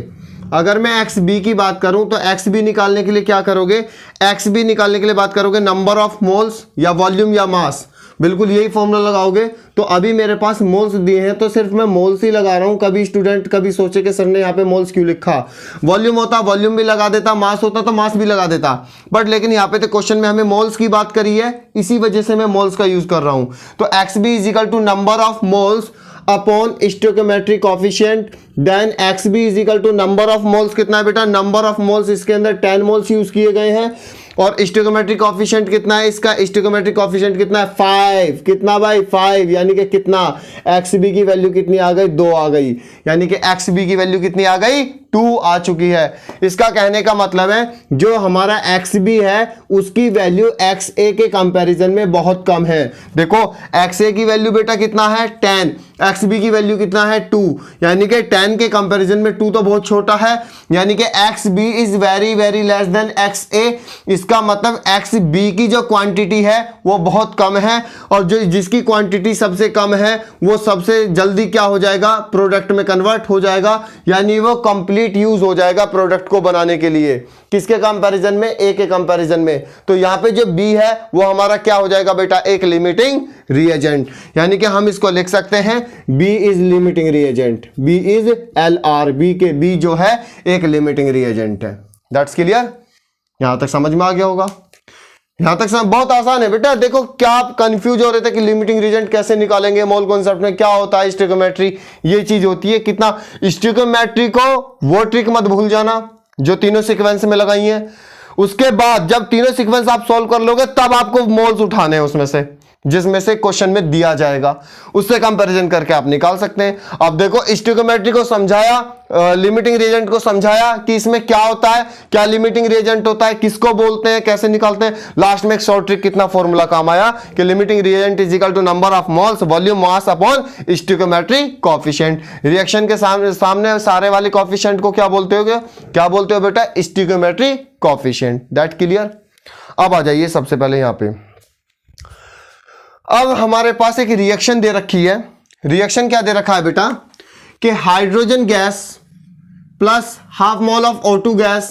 अगर मैं XB की बात करूं, तो XB निकालने के लिए क्या करोगे, XB निकालने के लिए बात करोगे नंबर ऑफ मोल्स या वॉल्यूम या मास, बिल्कुल यही फॉर्मूला लगाओगे। तो अभी मेरे पास मोल्स दिए हैं तो सिर्फ मैं मोल्स ही लगा रहा हूं। कभी स्टूडेंट कभी सोचे कि सर ने यहाँ पे मोल्स क्यों लिखा, वॉल्यूम होता वॉल्यूम भी लगा देता, मास होता तो मास भी लगा देता, बट लेकिन यहाँ पे तो क्वेश्चन में हमें मोल्स की बात करी है, इसी वजह से मैं मोल्स का यूज कर रहा हूं। तो XB = number of moles upon stoichiometric coefficient, then XB = number of moles कितना है बेटा, नंबर ऑफ मोल्स इसके अंदर 10 मोल्स यूज किए गए हैं, और स्टोइकोमेट्रिक कोफिशिएंट कितना है इसका, स्टोइकोमेट्रिक कोफिशिएंट कितना है, 5। कितना भाई, 5, यानी कि कितना, XB की वैल्यू कितनी आ गई, 2 आ गई, यानी कि XB की वैल्यू कितनी आ गई, 2 आ चुकी है। इसका कहने का मतलब है जो हमारा XB है उसकी वैल्यू XA के कंपैरिजन में बहुत कम है। देखो XA की वैल्यू बेटा कितना है, 10, XB की वैल्यू कितना है, 2, यानी कि 10 के कंपैरिजन में 2 तो बहुत छोटा है, यानी कि XB is very very less than XA। इसका मतलब XB की जो क्वांटिटी है वो बहुत कम है, और जो जिसकी क्वांटिटी सबसे कम है वो सबसे जल्दी क्या हो जाएगा, प्रोडक्ट में कन्वर्ट हो जाएगा, यानी वो कंप्लीट यूज हो जाएगा प्रोडक्ट को बनाने के लिए। किसके कंपैरिजन में, A के कंपैरिजन में। तो यहाँ पे जो B है वो हमारा क्या हो जाएगा बेटा, एक लिमिटिंग रिएजेंट, यानी कि हम इसको लिख सकते हैं B is limiting reagent, B is LR, B जो है एक लिमिटिंग रिएजेंट है। That's clear. यहां तक समझ में आ गया होगा। यहां तक समझ, बहुत आसान है बेटा। देखो क्या आप कंफ्यूज हो रहे थे कि लिमिटिंग रीजेंट कैसे निकालेंगे, मोल कॉन्सेप्ट में क्या होता है, स्टोइकियोमेट्री ये चीज होती है। कितना स्टोइकियोमेट्री को वो ट्रिक मत भूल जाना जो तीनों सीक्वेंस में लगाई है। उसके बाद जब तीनों सीक्वेंस आप सॉल्व कर लोगे तब आपको मोल्स उठाने हैं उसमें से, जिसमें से क्वेश्चन में दिया जाएगा, उससे कंपैरिजन करके आप निकाल सकते हैं। अब देखो स्टोइकियोमेट्री को समझाया, लिमिटिंग रिएजेंट को समझाया कि इसमें क्या होता है, क्या लिमिटिंग रिएजेंट होता है, किसको बोलते हैं, कैसे निकालते हैं। लास्ट में एक शॉर्ट ट्रिक कितना फॉर्मूला काम आया कि limiting reagent is equal to number of moles volume mass upon stoichiometry coefficient. Reaction के सामने सारे वाले कोएफिशिएंट को क्या बोलते हो, क्या बोलते हो बेटा, स्टोइकियोमेट्री कोएफिशिएंट। That clear. अब आ जाइए सबसे पहले यहां पे, अब हमारे पास एक रिएक्शन दे रखी है। रिएक्शन क्या दे रखा है बेटा कि hydrogen gas plus half mole of O2 gas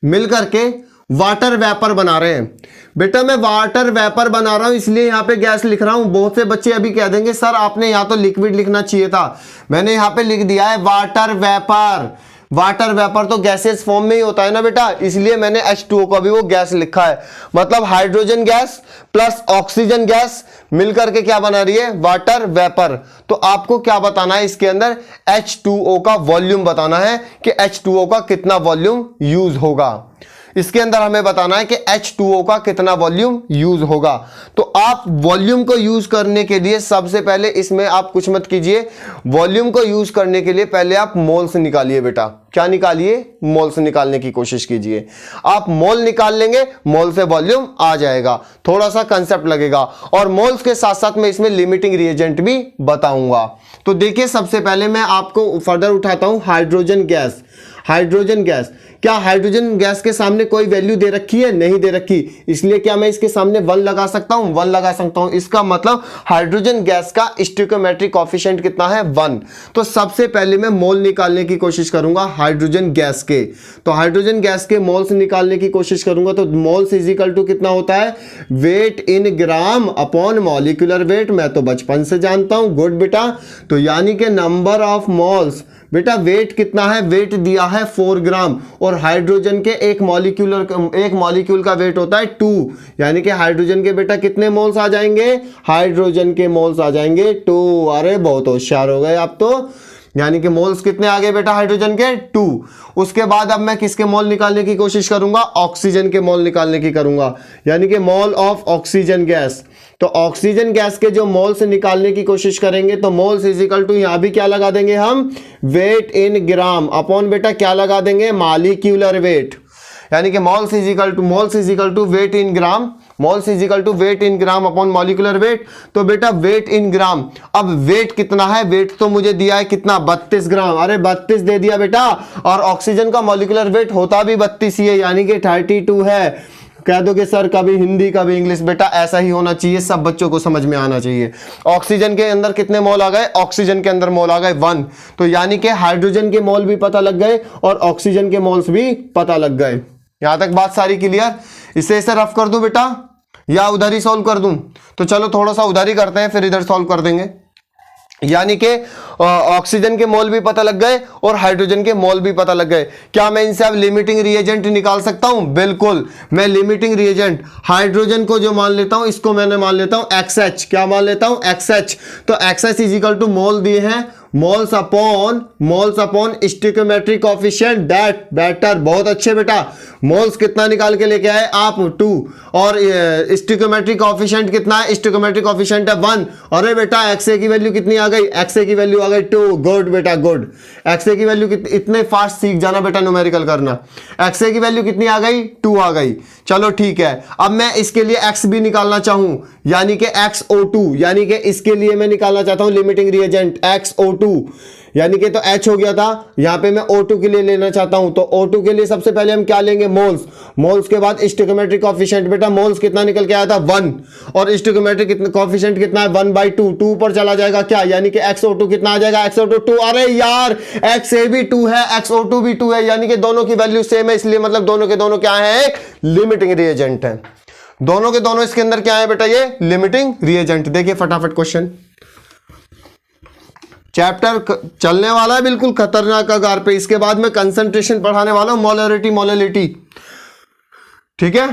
मिलकर के वाटर वेपर बना रहे हैं। बेटा मैं वाटर वेपर बना रहा हूं इसलिए यहां पे गैस लिख रहा हूं। बहुत से बच्चे अभी कह देंगे सर आपने यहां तो लिक्विड लिखना चाहिए था, मैंने यहां पे लिख दिया है वाटर वेपर। वाटर वेपर तो गैसेस फॉर्म में ही होता है ना बेटा, इसलिए मैंने H2O का भी वो गैस लिखा है। मतलब hydrogen gas plus oxygen gas मिलकर के क्या बना रही है, वाटर वेपर। तो आपको क्या बताना है इसके अंदर, H2O का वॉल्यूम बताना है कि H2O का कितना वॉल्यूम यूज होगा। इसके अंदर हमें बताना है कि H2O का कितना वॉल्यूम यूज होगा। तो आप वॉल्यूम को यूज करने के लिए सबसे पहले इसमें आप कुछ मत कीजिए, वॉल्यूम को यूज करने के लिए पहले आप मोल्स निकालिए बेटा। क्या निकालिए, मोल्स निकालने की कोशिश कीजिए। आप मोल निकाल लेंगे, मोल से वॉल्यूम आ जाएगा, थोड़ा सा कंसेप्ट लगेगा। और मोल्स के साथ साथ मैं इसमें लिमिटिंग रिएजेंट भी बताऊंगा। तो देखिए सबसे पहले मैं आपको फर्दर उठाता हूं हाइड्रोजन गैस। हाइड्रोजन गैस, क्या हाइड्रोजन गैस के सामने कोई वैल्यू दे रखी है, नहीं दे रखी, इसलिए क्या मैं इसके सामने 1 लगा सकता हूं, 1 लगा सकता हूं। इसका मतलब हाइड्रोजन गैस का स्टोइकियोमेट्री कोएफिशिएंट कितना है, 1। तो सबसे पहले मैं मोल निकालने की कोशिश करूंगा हाइड्रोजन गैस के। तो हाइड्रोजन गैस के मोल्स निकालने की कोशिश करूंगा तो मोल्स इज इक्वल टू कितना होता है, wait in gram upon molecular wait. मैं तो बचपन से जानता हूं, गुड बेटा। तो यानी कि नंबर ऑफ मोल्स, बेटा वेट कितना है, वेट दिया है 4 ग्राम और हाइड्रोजन के एक मॉलिक्यूल का वेट होता है 2, यानी कि हाइड्रोजन के बेटा कितने मोल्स आ जाएंगे, हाइड्रोजन के मोल्स आ जाएंगे 2। अरे बहुत होशियार हो गए आप तो। यानी कि मोल्स कितने आ गए बेटा हाइड्रोजन के, 2। उसके बाद अब मैं किसके मोल निकालने की कोशिश करूंगा, ऑक्सीजन के मोल निकालने की करूंगा, यानी कि मोल ऑफ ऑक्सीजन गैस। तो ऑक्सीजन गैस के जो मोल्स निकालने की कोशिश करेंगे तो मोल्स इज इक्वल टू यहां भी क्या लगा देंगे हम, वेट इन ग्राम अपॉन बेटा क्या लगा देंगे, मॉलिक्यूलर वेट। यानी कि moles is equal to weight in gram, moles is equal to weight in gram upon molecular weight. तो बेटा वेट इन ग्राम, अब वेट कितना है, वेट तो मुझे दिया है कितना, 32 ग्राम। अरे 32 दे दिया बेटा, और ऑक्सीजन का मॉलिक्यूलर वेट होता भी 32 ही है, यानी कि 32 है। कह दो कि सर कभी हिंदी कभी इंग्लिश, बेटा ऐसा ही होना चाहिए, सब बच्चों को समझ में आना चाहिए। ऑक्सीजन के अंदर कितने मोल आ गए, ऑक्सीजन के अंदर मोल आ गए 1। तो यानी कि हाइड्रोजन के मोल भी पता लग गए और ऑक्सीजन के मोल्स भी पता लग गए। यहां तक बात सारी क्लियर। इसे रफ कर दूं बेटा या उधर ही सॉल्व कर दूं, तो चलो थोड़ा सा उधर ही करते हैं फिर इधर सॉल्व कर देंगे। यानी कि ऑक्सीजन के मोल भी पता लग गए और हाइड्रोजन के मोल भी पता लग गए। क्या मैं इनसे अब लिमिटिंग रिएजेंट निकाल सकता हूं, बिल्कुल। मैं लिमिटिंग रिएजेंट हाइड्रोजन को जो मान लेता हूं, इसको मैंने मान लेता हूं XH। क्या मान लेता हूं, XH। तो XH इज इक्वल टू मोल दिए हैं, moles upon stoichiometry coefficient, that better. बहुत अच्छे बेटा, मोल्स कितना निकाल के लेके आए आप, 2। और स्टोइकियोमेट्री कोएफिशिएंट कितना है, स्टोइकियोमेट्री कोएफिशिएंट है 1। अरे बेटा XA की वैल्यू कितनी आ गई, XA की वैल्यू आ गई 2। गुड बेटा गुड। XA की वैल्यू इतने फास्ट सीख जाना बेटा न्यूमेरिकल करना। XA की वैल्यू कितनी आ गई, 2 आ गई। चलो ठीक है, अब मैं इसके लिए X भी निकालना चाहूं, यानी कि XO2, यानी कि इसके लिए मैं निकालना चाहता हूं लिमिटिंग रिएजेंट XO2, यानी कि तो H हो गया था, यहां पे मैं O2 के लिए लेना चाहता हूं। तो O2 के लिए सबसे पहले हम क्या लेंगे, मोल्स। मोल्स के बाद स्टोइकियोमेट्री कोएफिशिएंट, बेटा मोल्स कितना निकल के आया था 1, और स्टोइकियोमेट्री कोएफिशिएंट कितना है 1/2, 2 पर चला जाएगा क्या, यानी कि XO2 कितना आ जाएगा, XO2 2। अरे यार XA भी 2 है, XO2 भी 2 है, यानी कि दोनों की वैल्यू सेम है, इसलिए मतलब दोनों के दोनों क्या है, एक लिमिटिंग रिएजेंट है। दोनों के दोनों इसके अंदर क्या है बेटा, ये लिमिटिंग रिएजेंट। देखिए फटाफट क्वेश्चन, चैप्टर चलने वाला है बिल्कुल खतरनाक आकार पे। इसके बाद में कंसंट्रेशन पढ़ाने वाला हूं, मोलरिटी मोललिटी। ठीक है,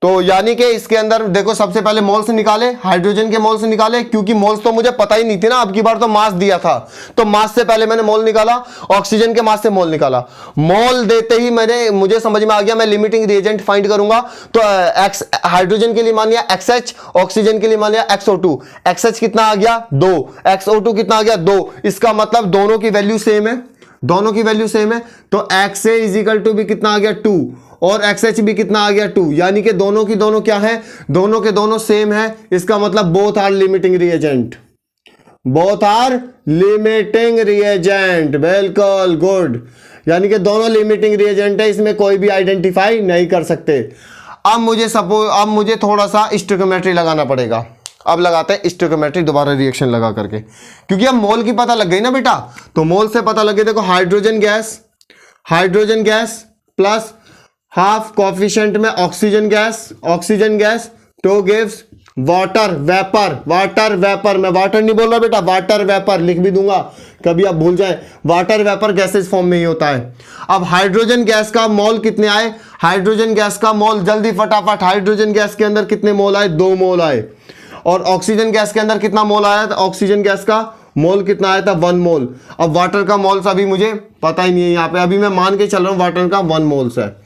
तो यानी कि इसके अंदर देखो सबसे पहले मोल्स निकाले, हाइड्रोजन के मोल्स निकाले, क्योंकि मोल्स तो मुझे पता ही नहीं थी ना, अब की बार तो मास दिया था, तो मास से पहले मैंने मोल निकाला, ऑक्सीजन के मास से मोल निकाला। मोल देते ही मुझे समझ में आ गया मैं लिमिटिंग रिएजेंट फाइंड करूंगा। तो एक्स हाइड्रोजन के लिए मान लिया XH, ऑक्सीजन के लिए मान लिया XO2। XH कितना आ गया 2, XO2 कितना आ गया 2, इसका मतलब दोनों की वैल्यू सेम है, दोनों की वैल्यू सेम है, तो XA इज इक्वल टू भी कितना आ गया 2 और XH भी कितना आ गया 2, यानी कि दोनों की दोनों क्या है, दोनों के दोनों सेम है, इसका मतलब both are limiting reagent, both are limiting reagent, बिल्कुल गुड, यानी कि दोनों लिमिटिंग रिएजेंट है, इसमें कोई भी आइडेंटिफाई नहीं कर सकते। अब मुझे थोड़ा सा स्टोइकियोमेट्री लगाना पड़ेगा, अब लगाते हैं स्टोइकियोमेट्री दोबारा रिएक्शन लगा करके, क्योंकि अब मोल की पता लग गई ना बेटा, तो मोल से पता लग गई, देखो hydrogen gas plus half coefficient में ऑक्सीजन गैस तो गिव्स वाटर वेपर, मैं वाटर नहीं बोल रहा बेटा, वाटर वेपर लिख भी दूंगा, कभी आप भूल जाए, वाटर वेपर गैसेस फॉर्म में ही होता है। अब हाइड्रोजन गैस का मोल कितने आए, हाइड्रोजन गैस का मोल जल्दी फटाफट, हाइड्रोजन गैस के अंदर कितने मोल आए, 2 मोल आए, और ऑक्सीजन गैस के अंदर कितना मोल आया था, ऑक्सीजन गैस का मोल कितना आया था 1 मोल। अब वाटर का मोल्स अभी मुझे पता ही नहीं है, यहाँ पे अभी मैं मान के चल रहा हूँ वाटर का 1 मोल्स है।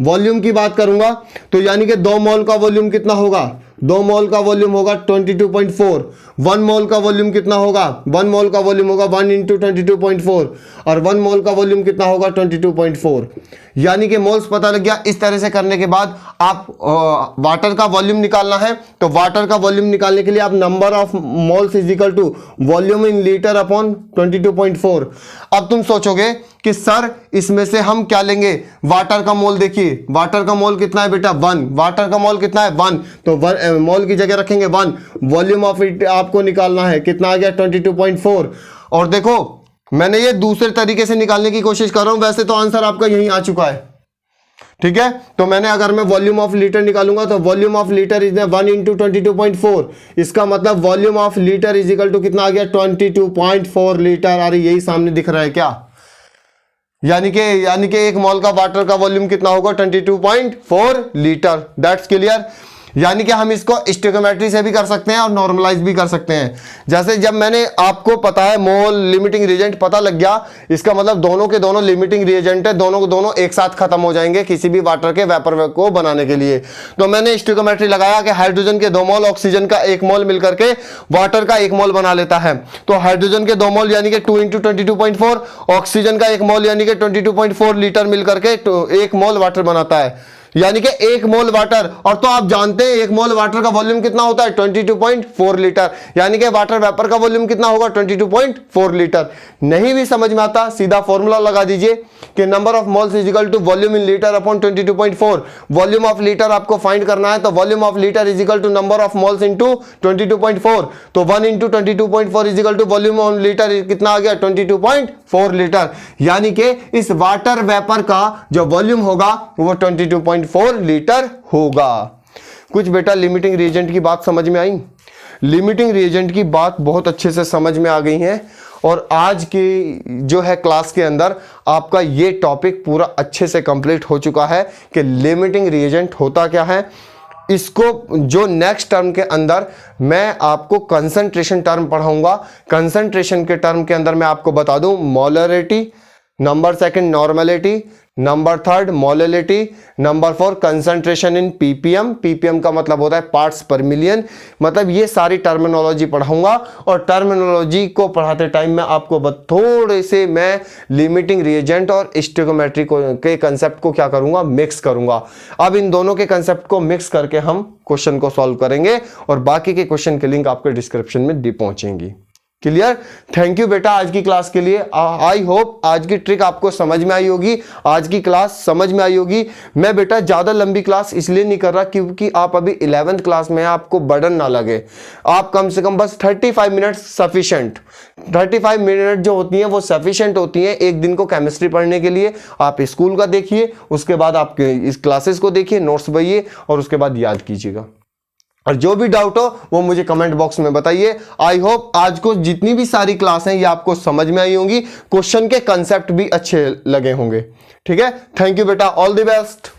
वॉल्यूम की बात करूंगा तो यानी कि 2 मोल का वॉल्यूम कितना होगा, 2 मोल का वॉल्यूम होगा 22.4, 1 मोल का वॉल्यूम कितना होगा, 1 मोल का वॉल्यूम होगा 1 × 22.4 और 1 मोल का वॉल्यूम कितना होगा 22.4, यानी कि मोल्स पता लग गया। इस तरह से करने के बाद आप वाटर का वॉल्यूम निकालना है, तो वाटर का वॉल्यूम निकालने के लिए आप number of moles is equal to volume in litre upon 22.4। अब तुम सोचोगे कि सर इसमें से हम क्या लेंगे, वाटर का मोल देखिए, वाटर का मोल कितना है बेटा 1, वाटर का मोल कितना है 1, तो मोल की जगह रखेंगे 1, वॉल्यूम ऑफ इट आपको निकालना है, कितना आ गया 22.4। और देखो मैंने ये दूसरे तरीके से निकालने की कोशिश कर रहा हूं, वैसे तो आंसर आपका यही आ चुका है, ठीक है। तो मैंने अगर मैं वॉल्यूम ऑफ लीटर निकालूंगा तो वॉल्यूम ऑफ लीटर इज 1 × 22.4, इसका मतलब volume of litre is equal to कितना आ गया 22.4 लीटर। अरे यही सामने दिख रहा है क्या, यानी कि 1 मोल का वाटर का वॉल्यूम कितना होगा 22.4 लीटर, दैट्स क्लियर। यानी कि हम इसको स्टोइकियोमेट्री से भी कर सकते हैं और नॉर्मलाइज भी कर सकते हैं। जैसे जब मैंने आपको पता है मोल लिमिटिंग रिएजेंट पता लग गया, इसका मतलब दोनों के दोनों लिमिटिंग रिएजेंट है, दोनों के दोनों एक साथ खत्म हो जाएंगे किसी भी वाटर के वेपर को बनाने के लिए। तो मैंने स्टोइकियोमेट्री लगाया कि हाइड्रोजन के 2 मोल, ऑक्सीजन का 1 मोल मिलकर के वाटर का 1 मोल बना लेता है। तो हाइड्रोजन के 2 मोल यानी कि 2 × 22.4, ऑक्सीजन का 1 मोल यानी कि 22.4 लीटर मिलकर के 1 मोल वाटर बनाता है, यानी कि 1 मोल वाटर। और तो आप जानते हैं 1 मोल वाटर का वॉल्यूम कितना होता है 22.4 लीटर, यानी कि वाटर वेपर का वॉल्यूम कितना होगा 22.4 लीटर। नहीं भी समझ में आता सीधा फॉर्मूला लगा दीजिए कि number of moles is equal to volume in litre upon 22.4। Volume of litre आपको फाइंड करना है, तो volume of litre is equal to number of moles into 22.4, तो 1 × 22.4 is equal to volume of litre कितना आ गया 22.4 लीटर, यानी कि इस वाटर वेपर का जो वॉल्यूम होगा वो 22.4 लीटर होगा। कुछ बेटा लिमिटिंग रिएजेंट की बात समझ में आई, लिमिटिंग रिएजेंट की बात बहुत अच्छे से समझ में आ गई है। और आज की जो है क्लास के अंदर आपका ये टॉपिक पूरा अच्छे से कंप्लीट हो चुका है कि लिमिटिंग रिएजेंट होता क्या है। इसको जो नेक्स्ट टर्म के अंदर मैं आपको कंसंट्रेशन टर्म पढ़ाऊंगा। कंसंट्रेशन के टर्म के अंदर मैं आपको बता दूं molarity, number 2 normality, number 3 molarity, number 4 concentration in ppm। ppm का मतलब होता है पार्ट्स पर मिलियन। मतलब ये सारी टर्मिनोलॉजी पढ़ाऊंगा और टर्मिनोलॉजी को पढ़ाते टाइम में आपको थोड़े से मैं लिमिटिंग रिएजेंट और स्टोइकियोमेट्री के कंसेप्ट को क्या करूंगा मिक्स करूंगा। अब इन दोनों के कंसेप्ट को मिक्स करके हम क्वेश्चन को सॉल्व करेंगे और बाकी के क्वेश्चन के लिंक आपके डिस्क्रिप्शन में दी पहुंचेंगी। क्लियर। थैंक यू बेटा आज की क्लास के लिए। आई होप आज की ट्रिक आपको समझ में आई होगी, आज की क्लास समझ में आई होगी। मैं बेटा ज्यादा लंबी क्लास इसलिए नहीं कर रहा क्योंकि आप अभी 11th क्लास में हैं, आपको बर्डन ना लगे। आप कम से कम बस 35 मिनट सफिशिएंट, 35 मिनट जो होती हैं वो सफिशिएंट होती हैं एक दिन को केमिस्ट्री पढ़ने के लिए। आप स्कूल का देखिए, उसके बाद आपके इस क्लासेस को देखिए, नोट्स बहिए और उसके बाद याद कीजिएगा। और जो भी डाउट हो वो मुझे कमेंट बॉक्स में बताइए। आई होप आज को जितनी भी सारी क्लास हैं ये आपको समझ में आई होंगी, क्वेश्चन के कंसेप्ट भी अच्छे लगे होंगे। ठीक है, थैंक यू बेटा, ऑल द बेस्ट।